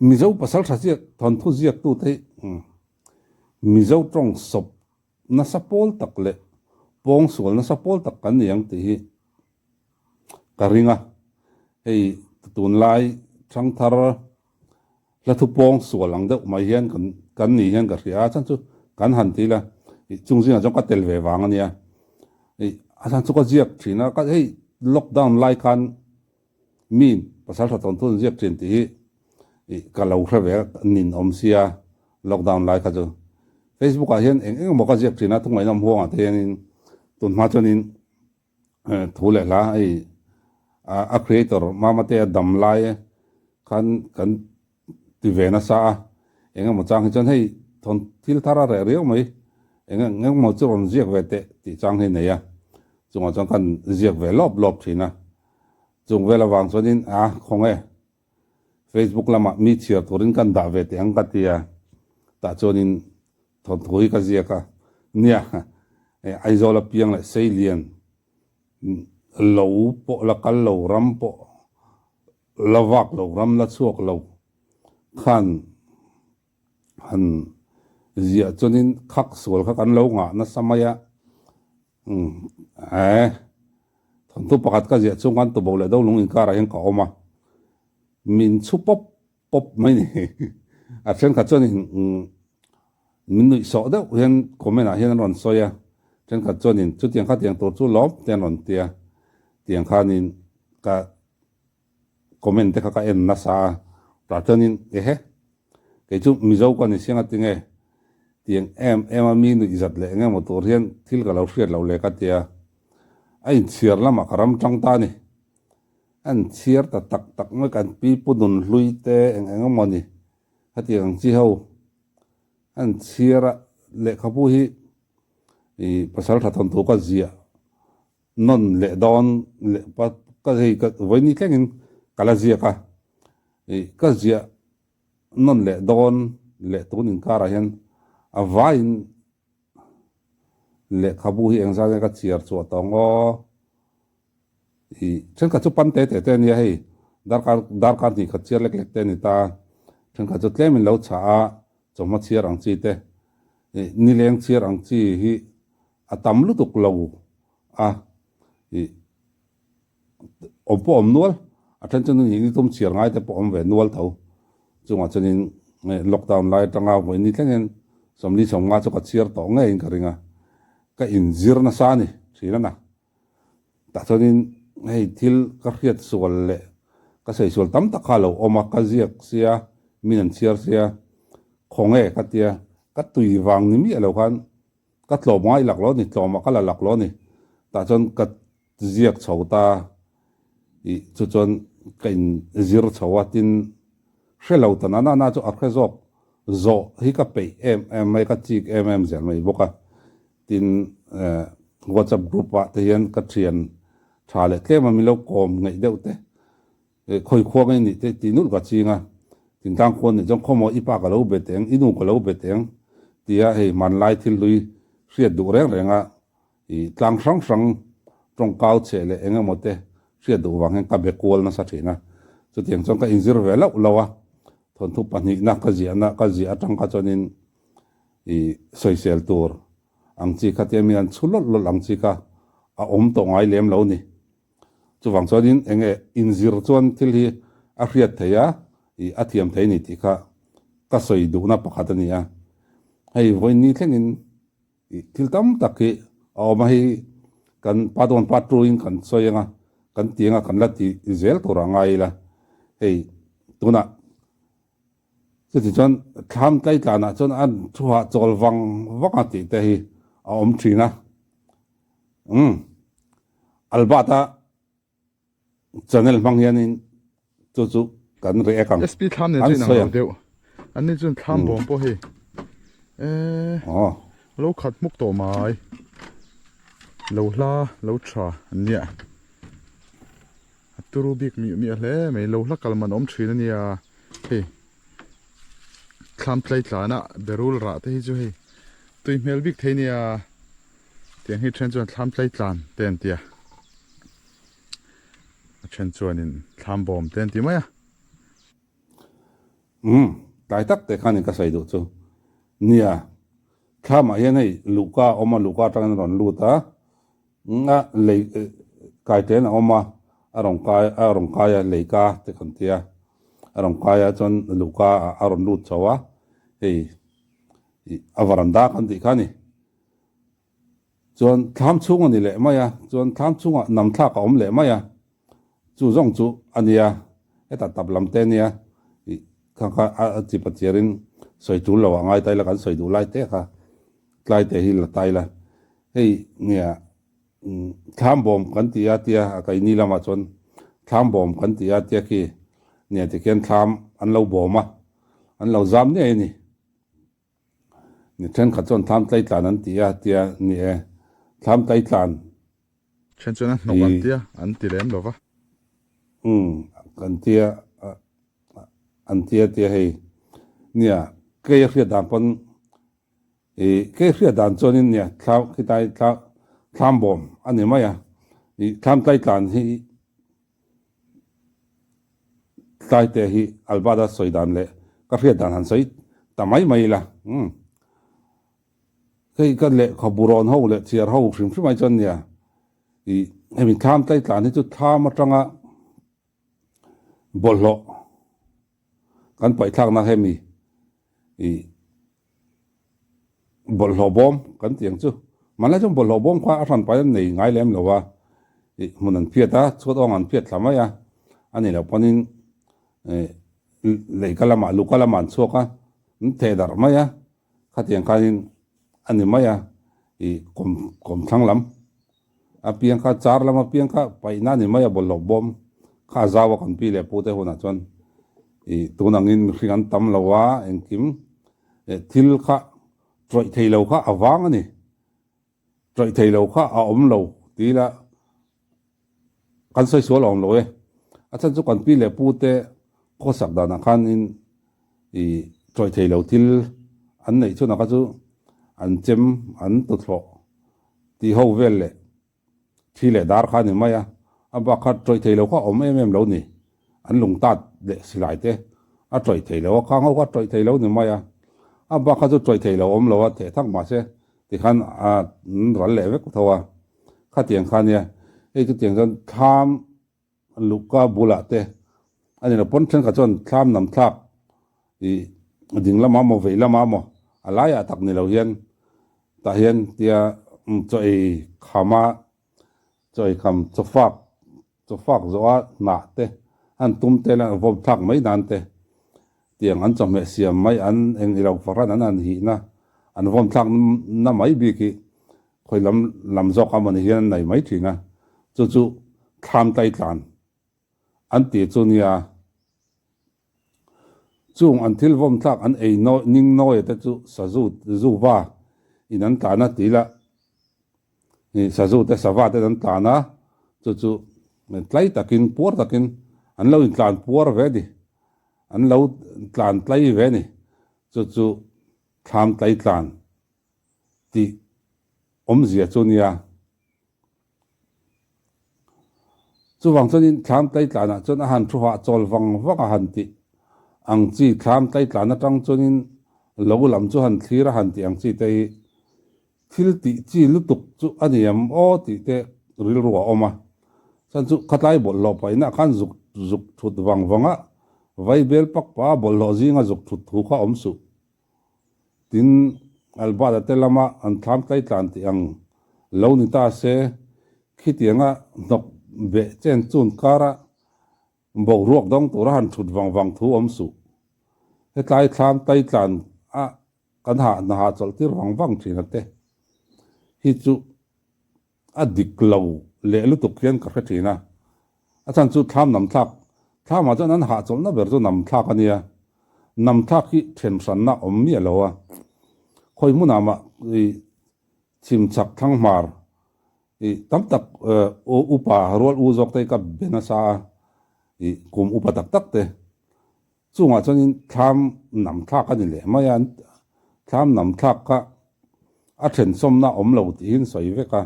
mizo pasal thasiak thon thu ziak tu te mizo trong sop na sapol takle pong sual na sapol tak kan yang ti hi karinga hei tun lai thang thar la thu pong sual ang de mai hian kan ni hian ka ria chan chu kan han ti la chung jing a jong ka tel ve wang ania ei asan chu ka ziak thina ka hei lockdown lai kan min pasal tha ton thun ziak thin ti hi ka lo hra ve nin om sia lockdown lai ka chu Facebook a hian eng mo ka ziak thina thung mai nam huang a te in tun ma chonin thu le la ei a creator mama te dam lai kan ti ve na sa eng mo chang chon hei thon thil thara re reu mai eng mo chu ron ziak ve te ti chang he nei ya chung chang kan ziak ve lop thina chung ve la wang chonin khong e Facebook lama mi chiar turin kan da ve te ang ka tia ta chonin thon thui ka ziaka nia ai zo la piang la sei lian lo po la kal lo ram po lawak lo ram la chuak lo khan han zia chonin khak sual kha kan lo nga na samaya thon tu pakat ka zia chung kan tu bole do lung in kara hen ka oma min chu pop mai ni a chen ka chonin min nui so da hian comment a hian ron soya chen ka chonin chu tiang kha tiang to chu lop ten ron tia tiang kha nin ka comment te kha ka en na sa ta chonin ke chu mi zo ka ni sianga tinge tiang em mi nu izat le nga motor hian thil ka lo hriat lo le ka tia ai chiar lama karam tang ta ni an chiar ta tak ma kan pi pudun hlui te eng moni hatiang chi ho an chiara le khapu hi pasal tha thon thu ka zia non le don le pa ka hei ka voini tlengin kala zia ka zia non le don le tunin kara hian avain le khabu hi engza ka chiar chu atongo chen ka chu pan te ni hei darkar ni ka chiar lek te ni ta chen ka chu tlemin lo cha choma chiar ang chi te ni leng chiar ang chi hi atam lu tuk lo om nual a chen chen ni tum chiar ngai te po om ve nual tho chunga chenin lockdown lai tanga voi ni tlengen somli somnga chu ka chiar to nge in karinga ka in zir na sa ni thina na ta chonin hei thil ka hriat sual le ka sei sual tam ta kha lo oma ka ziak sia min chiar sia khonge ka tia ka tui wang ni mi alo khan ka tlo mai lak lo ni tloma ka la lak lo ni ta chon ka ziak chhota chu chon kain zir chhawatin shelo ta na chu arkhe zok zo hi ka pe em mai ka chik em zel mai boka tin WhatsApp group wa te hian ka thian thale tlema mi lo kom ngei deuh te khoi khuang ni te tinul ka chinga tin tang khon ni jong khomo ipa ka lo beteng inu ka lo beteng tia hei man lai thil lui hriat du reng renga tlang sang trong kau che le enga mote hriat du wang hen ka be kol na sa thina chu tiang chong ka inzir ve lawa thon thu pani na ka zia atang ka chonin social tour ang chi khatia mi an chulol lol ang chi ka a om to ngai lem lo ni chu wang chonin enge inzir chon thil hi a hriat theya athiam thei ni ti kha ka soi du na pakhat ania hei voi ni thlengin thil tam takhi awma hi kan padon patruin kan soyenga kan tianga kan lati zel to rangai la hei tuna chu chon tham tlai tlana chon an thuwa chol wanga ti te hi a om thina albata channel manghianin chu kan re akang SP tham ne chin ang deu an ni chun tham bom po hi lo khat muk to mai lo hla lo tha ania turu bik mi hle mai lo hla kalman om thina nia he tham tlai tlana berul ra te hi chu hi tui mel bik theinia tiang hi thren chuan tham tlai tlan ten tia thren chuan in tham bom ten ti maya tai tak te khan ka sai do chu nia khama hian hei luka oma luka tang ron lu ta nga le kai ten oma arong kaya leika te kan tia arong kaya chon luka aron lu chawa hei avaranda kan ti khani chon tham chung ani le maya chon tham chunga nam thla ka om le maya chu zong chu ania eta tablam te nia kha chi pacherin soi tu lo ngai tai la kan soi du lai te kha tlai te hi la tai la hei nia tham bom kan tia kai ni lama chon tham bom kan tia ki nia te ken tham an lo boma an lo zam ne ni ni then kha chon tham tlai tlan an tia ni e tham tlai tlan chen chuna no an tia an ti lem lo wa kan tia an tia hei nia ke ria dan pon ke ria dan chonin nia thlau khitai tham bom ani maya i tham tlai tlan hi tlai te hi albada soidan le ka ria dan han sei tamai mai la cái le khaburon ho le chiar ho phim mai chon nia i hemi tham tlai tlan hi chu tham atanga bollo kan pai thak na hemi i bollo bom kan tiang chu manla chon bollo bom kha athan pai nei ngai lem lowa i munan phiata chot ong an phiat thlama ya ani lo panin le kalama lu kalama choka the dar maya khatiang kain ani maya i kom thanglam a piang kha char lama piang kha pai na ni maya bollo bom kha zawa kan pi le pute hona chon i tunangin hringan tam lawa engkim thil kha troi theilo kha awang ani troi theilo kha a om lo tila kan soi so lom lo e achan chu kan pi le pute kho sak da na khan in i troi theilo thil an nei chu na ka chu an chem an tu thlo ti ho vel le thi le dar kha ni maya aba kha troi theilo kha om em lo ni an lung tat le silai te a troi theilo kha ngo kha troi theilo ni maya aba kha chu troi theilo om lo te thak ma se ti khan a ral le vek thawa kha tiang khan ya e chu tiang kan tham luka bula te ani na pon chen ka chon tham nam thak i ding lama mo ve lama mo alaya tak ni lo hian ta hian tia choi khama choi kham chofak zoa na te an tum te la vom thak mai nan te tiang an chom me siam mai an eng ilo faran an hi na an vom thak na mai bi ki khoi lam zo ka man hian nai mai thina chu kham tai tlan an ti chu nia chung an thil vom thak an ei no ning no e te chu zu wa inan ta na ti la ni sa zu te sa wa te dan ta na chu tlai takin por takin an lo in tlan por ve di an lo tlan tlai ve ni chu tham tlai tlan ti om zia chu nia chu wang chunin tham tlai tlan a chun a han thu ha chol wang waka han ti ang chi tham tlai tlan a tang chunin lo lam chu han thira han ti ang chi te thil ti chi lutuk chu aniam o ti te ril ruwa oma san chu khatlai bol lo pai na khan zuk thut wanga vai bel pak pa bol lo zinga zuk thut thu kha om su tin albada te lama an tham tlai tlan ti ang lo ni ta se khitianga nok be chen chun kara bo ruak dong tura han thut wang thu om su he tlai tham tai tlan a kan ha na ha chol tir wang thina te hi chu adik lo le lu tuk hian ka thina a chan chu tham nam thak tham a chan an ha chol na ber chu nam thak ania nam thak hi then san na om mi lo a khoi mu na ma i chim chak thang mar i tam tak o upa rol u zok te ka benasa i kum upa tak te chunga chunin tham nam thak ani le mayan tham nam thak ka a then som na om lo ti hin soi ve ka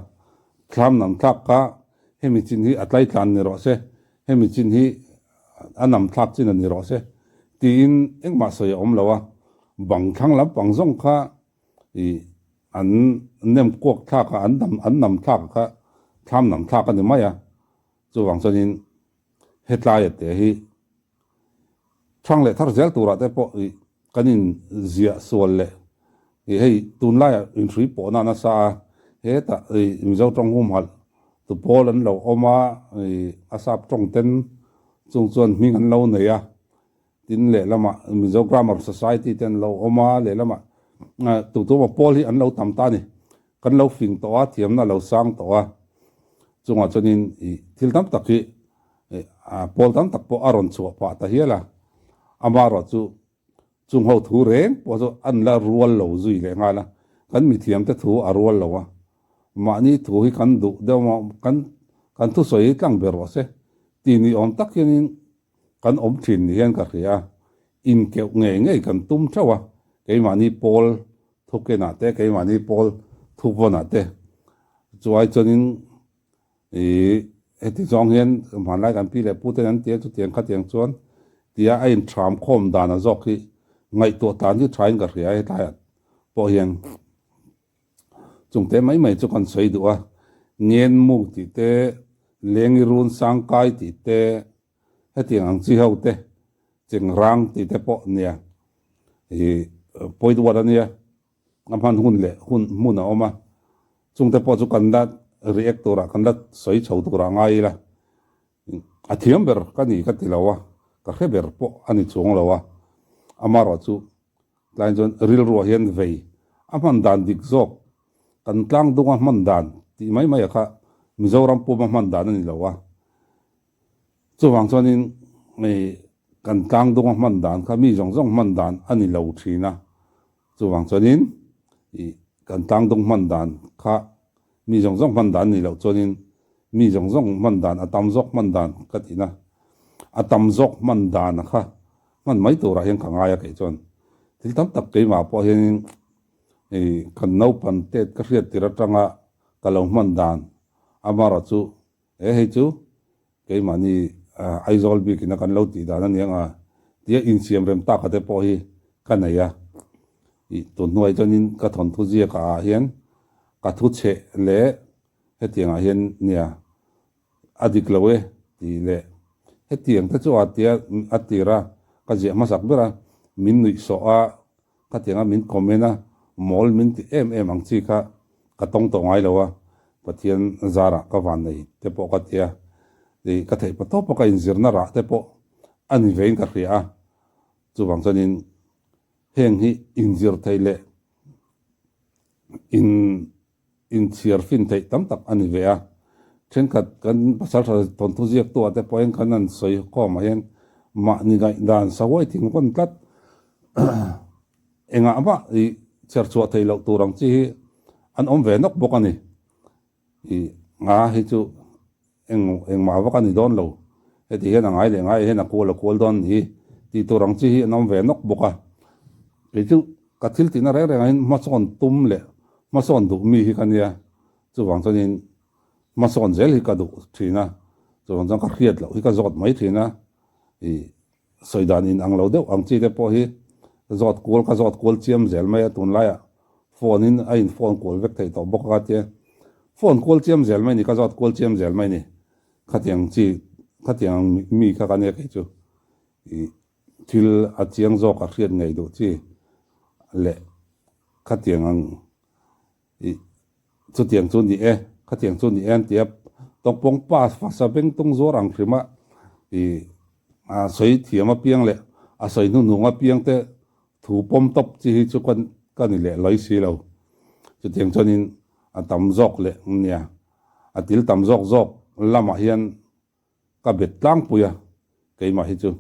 tham nam thak ka hemi chin hi atlai tlan ni ro se hemi chin hi anam thak chin ani ro se tin engma soi om lawa bang thang lam pang zong kha i an nem kok tha ka an nam tha ka tham nam tha ka ni maya chu wang chonin hetlai te hi thang le thar zel tura te po i kanin zia sol le i hei tun lai in thrui po na na sa he ta i mizo tong hum hal tu pol an lo oma i asap tong ten chung chuan hming an lo nei a tin le lama mizo grammar society ten lo oma le lama tu tu ma pol hi an lo tam ta ni kan lo fing to a thiam na lo sang to a chunga chonin i thil tam tak hi pol tam tak po aron chu pa ta hiala amaro chu chung ho thu reng po zo an la rual lo zui le nga la kan mi thiam te thu a rual lo wa ma ni thu hi kan du de ma kan thu soi tlang ber wa se ti ni om tak hian kan om thin ni hian ka ria in ke nge nge kan tum thawa ke ma ni pol thu ke na te ke ma ni pol thu bo na te chuai chonin ti zong hian man lai kan pi le pu te an te chu tiang kha tiang chuan tia a in tham khom dan a zok hi ngai to tan hi thain ka ria he ta po hian chung te mai chu kan sei du a ngen mu ti te lengi run sang kai ti te he tiang ang chi ho te cheng rang ti te po nia poi du wa nia amhan hun le hun mu na oma chung te po chu kan da reactor kan da soi chho tu ra ngai la a thiam ber ka ni ka ti lawa ka khe ber po ani chung lawa amaro chu tlain jon ril ro hian vei amhan dan dik zok kan tlang dunga man dan ti mai kha mizoram pu man dan ani lawa chu wang chonin kan tlang dunga man dan kha mi jong jong man dan ani lo thina chu wang chonin i kan tlang dung man dan kha mi jong jong man dan ni lo chonin mi jong jong man dan atam zok man dan ka tina atam zok man dan kha man mai tu ra hian ka ngaya ke chon til tam tak ke ma po hian kan no pan te ka riat tira tanga ka lo man dan amara chu hei chu ke ma ni aizol bi kina kan lo ti dan ani anga tia in siam rem ta ka te po hi kanaya i tu nuai chonin ka thon thu ji ka hian ka thu che le he tianga hian nia adik lowe ti le he tiang ta chu atia atira ka je ma sak bera min nui so a ka tianga min komena mol min ti em ang chi kha ka tong to ngai lowa pathian zara ka van nei te po ka tia de ka thei pa to po ka in zirna ra te po ani vein ka ria chu bang chonin heng hi in zir theile in chiar fin thei tam tak ani ve a then kat kan pasal ton tu ziak to ate point kan an soi ko ma hen ma ni gai dan sawai thing kon tat enga ba i char chu thei lo turang chi an om ve nok bokani i nga hi chu eng ma wa kan ni don lo he ti hen angai le ngai hen a kol don hi ti turang chi hi an om ve nok boka ke chu ka thil ti na re ngai ma chon tum le ma son du mi hi kan ya chu wang chonin ma son zel hi ka du thina chu wang jang ka khiat lo hi ka zot mai thina i soidan in ang lo deuh ang chi te po hi zot kol chiam zel mai tun la ya phone in a in phone kol vek thei to bok ka te phone kol chiam zel mai ni ka zot kol chiam zel mai ni khatiang mi ka kan ya ke chu i thil a chiang zo ka khiat ngei do chi le khatiang ang i chu tiang chu ni khatiang chu ni en tiap tong pong pa fa sa beng tung zo rang khima i a soi thiama piang le a soi nu nga piang te thu pom top chi hi chu kan ni le loi si lo chu tiang chonin a tam zok le nia a til tam zok lama hian ka bet tlang puya ke ma hi chu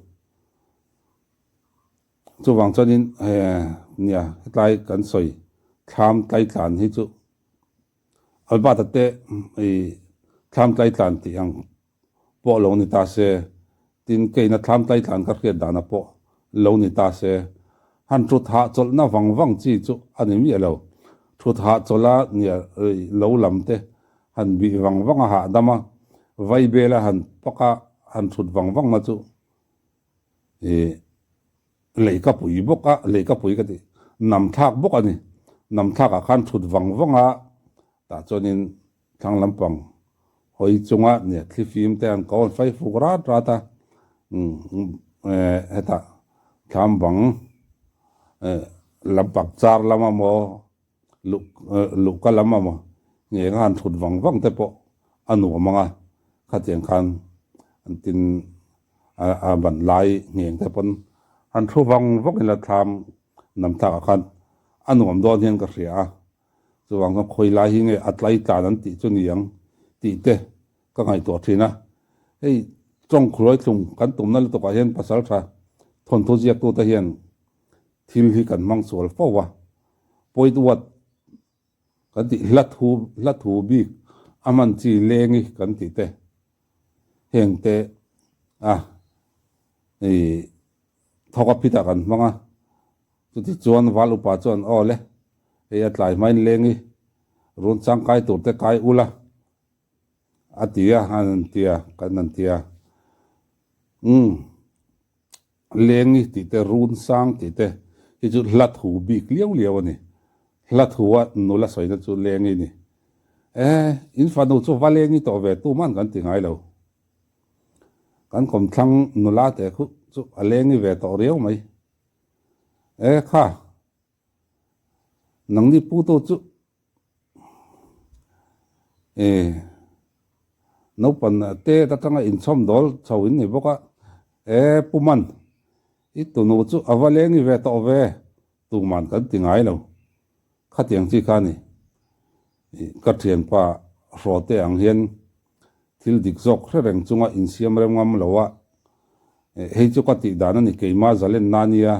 wang chonin nia tlai kan soi tham tlai tlan hi chu alba ta te tham tlai tlan ti ang po lo ni ta se tin ke na tham tlai tlan ka khiat dana po lo ni ta se han tru tha chol na wang chi chu ani mi lo tru tha chola nia lo lam te han bi wang ha dama vai bela han paka han thut wang ma chu lấy cái bụi bốc á lấy cái bụi cái gì nằm thác bốc anh nằm thác à khăn thụt văng văng á ta cho nên thằng làm bằng hồi chung á nhẹ khi phim tên có phải phục ra ta ta làm bằng làm bạc char làm mà lục lục cái làm mà nhẹ khăn thụt văng văng thế bộ anh nuông mà khát tiếng khăn anh tin bản lại nhẹ thế pon anh thu văng văng là tham nằm thác khăn anh nuông đón hiền cái gì à so wang ko khoi lai hi nge atlai ta nan ti chu niang ti te ka ngai to thina ei trong khroi tlung kan tum na to ka hian pasal tha thon tho jiak to ta hian thil hi kan mang sol fo wa point wat kan ti lat hu bi aman chi lengi kan ti te heng te ei thoka pita kan manga chu ti chuan wal upa chuan ole ei atlai main lengi run chang kai tur te kai ula atia han tia kan tia lengi ti te run sang ti te hi chu hlat hu bik liau liau ani hlat huwa nula soina chu lengi ni in fa no chu valengi to ve tu man kan ti ngai lo kan kom thlang nula te khu chu alengi ve to riau mai kha nang ni pu to chu no pan te ta tanga in chom dol chawin ni boka puman I tu no chu avalengi ve to ve tu man kan ti ngai lo khatiang chi kha ni ka thian pa rote ang hian thil dik zok reng chunga in siam rem ngam lowa hei chu ka ti dana ni keima zalen nania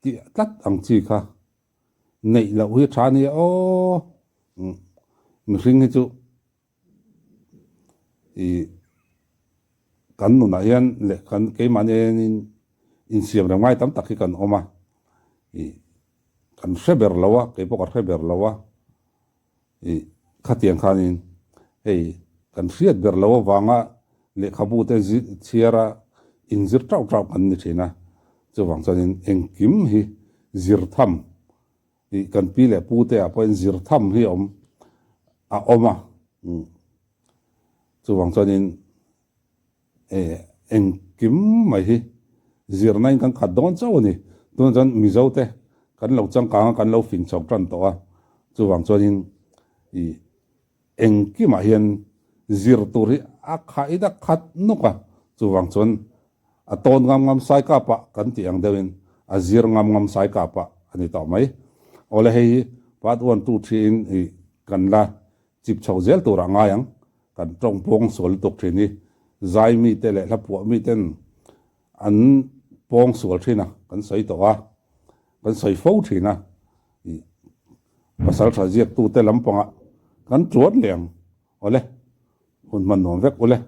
ti tlat ang chi kha nei la ui thani o mi ring chu kan nu na hian le kan keima ne in siam rem ngai tam tak hi kan oma kan hreber lawa ke pokar hreber lawa khatiang khanin ei kan hriat ber lawa wanga le khabu te chiara in zir trau trau kan ni thina chuwang chanin engkim hi zir tham kan pi le pu te a point zir tham hi oma chuwang chanin engkim mai hi zir nain kan khat don chaw ni tun chan mizo te kan lo chang ka kan lo fin chok tran to a chuwang chanin engkim a hian zir tur hi a khai da khat nuka chuwang chon a ton ngam sai ka pa kan ti ang dewin a zir ngam sai ka pa ani to mai ole hei part 1 2 3 in kan la chip chau zel tur anga yang kan tong pong sol tok thini zai mi te le la pu mi ten an pong sol thina kan sai to a kan sai fo thina pasal tha jiak tu te lampanga kan chuat leng ole hun man nom vek ole